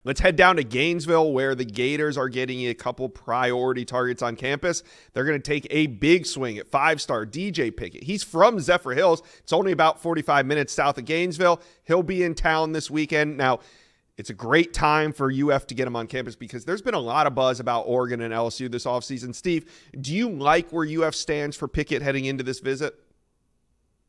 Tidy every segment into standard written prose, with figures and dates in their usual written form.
Let's head down to Gainesville, where the Gators are getting a couple priority targets on campus. They're going to take a big swing at five-star DJ Pickett. He's from Zephyr Hills. It's only about 45 minutes south of Gainesville. He'll be in town this weekend. Now, it's a great time for UF to get him on campus because there's been a lot of buzz about Oregon and LSU this offseason. Steve, do you like where UF stands for Pickett heading into this visit?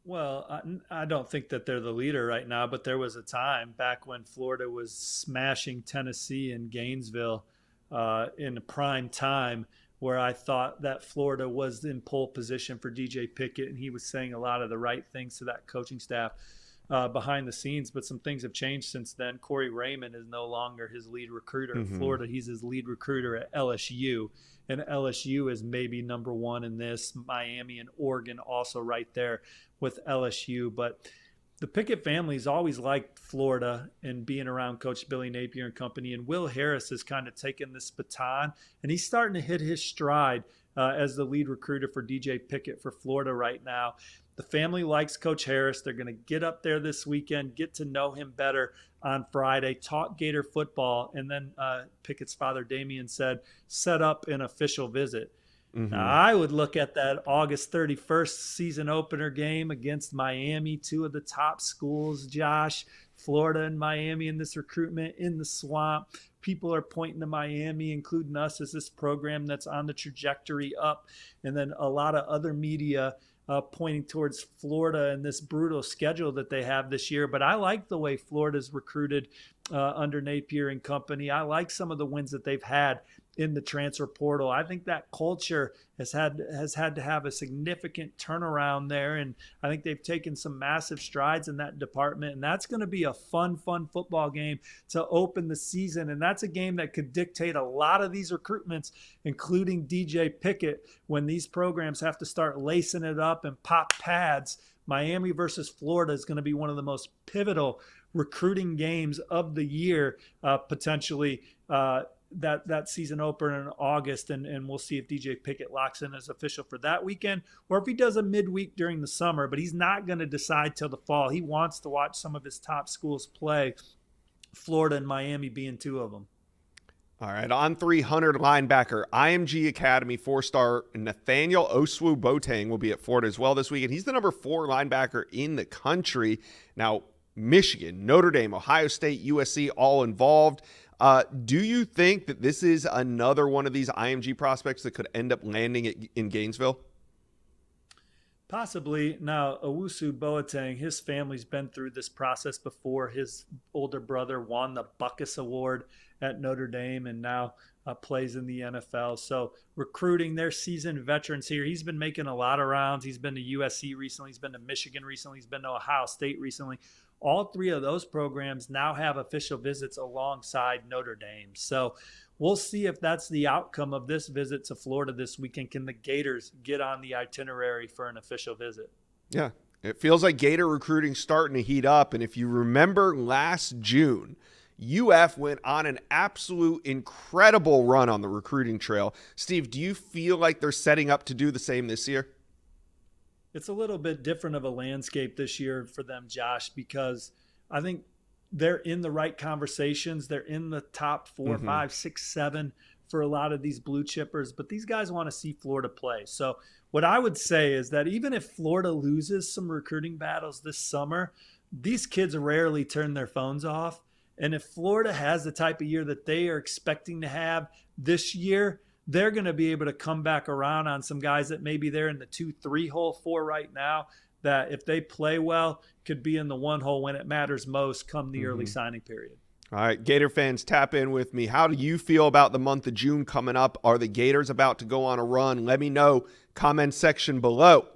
Well, I don't think that they're the leader right now, but there was a time back when Florida was smashing Tennessee and Gainesville in a prime time where I thought that Florida was in pole position for DJ Pickett, and he was saying a lot of the right things to that coaching staff behind the scenes. But some things have changed since then. Corey Raymond is no longer his lead recruiter in Florida. He's his lead recruiter at LSU. And LSU is maybe number one in this. Miami and Oregon also right there with LSU. But the Pickett family's always liked Florida and being around Coach Billy Napier and company. And Will Harris has kind of taken this baton, and he's starting to hit his stride as the lead recruiter for DJ Pickett for Florida right now. The family likes Coach Harris. They're going to get up there this weekend, get to know him better on Friday, talk Gator football, and then Pickett's father, Damian, said, set up an official visit. Now, I would look at that August 31st season opener game against Miami, two of the top schools, Josh, Florida and Miami in this recruitment in the swamp. People are pointing to Miami, including us, as this program that's on the trajectory up. And then a lot of other media pointing towards Florida and this brutal schedule that they have this year. But I like the way Florida's recruited under Napier and company. I like some of the wins that they've had in the transfer portal. I think that culture has had to have a significant turnaround there, and I think they've taken some massive strides in that department, and that's going to be a fun football game to open the season, and that's a game that could dictate a lot of these recruitments, including DJ Pickett, when these programs have to start lacing it up and pop pads. Miami versus Florida is going to be one of the most pivotal recruiting games of the year, potentially, that season opener in August, and we'll see if DJ Pickett locks in as official for that weekend or if he does a midweek during the summer. But he's not going to decide till the fall. He wants to watch some of his top schools play, Florida and Miami being two of them. All right, on 300 linebacker, IMG Academy 4-star Nathaniel Oswu Boateng will be at Florida as well this weekend. He's the number 4 linebacker in the country. Now, Michigan, Notre Dame, Ohio State, USC, all involved. Do you think that this is another one of these IMG prospects that could end up landing in Gainesville? Possibly. Now, Owusu Boateng, his family's been through this process before. His older brother won the Buckus Award at Notre Dame and now plays in the NFL. So recruiting their seasoned veterans here. He's been making a lot of rounds. He's been to USC recently. He's been to Michigan recently. He's been to Ohio State recently. All three of those programs now have official visits alongside Notre Dame. So we'll see if that's the outcome of this visit to Florida this weekend. Can the Gators get on the itinerary for an official visit? Yeah, it feels like Gator recruiting starting to heat up. And if you remember last June, UF went on an absolute incredible run on the recruiting trail. Steve, do you feel like they're setting up to do the same this year? It's a little bit different of a landscape this year for them, Josh, because I think they're in the right conversations. They're in the top 4, 5, 6, 7 for a lot of these blue chippers, but these guys want to see Florida play. So what I would say is that even if Florida loses some recruiting battles this summer, these kids rarely turn their phones off. And if Florida has the type of year that they are expecting to have this year, they're going to be able to come back around on some guys that maybe they're in the 2-3 hole for right now, that if they play well, could be in the 1 hole when it matters most come the early signing period. All right, Gator fans, tap in with me. How do you feel about the month of June coming up? Are the Gators about to go on a run? Let me know. Comment section below.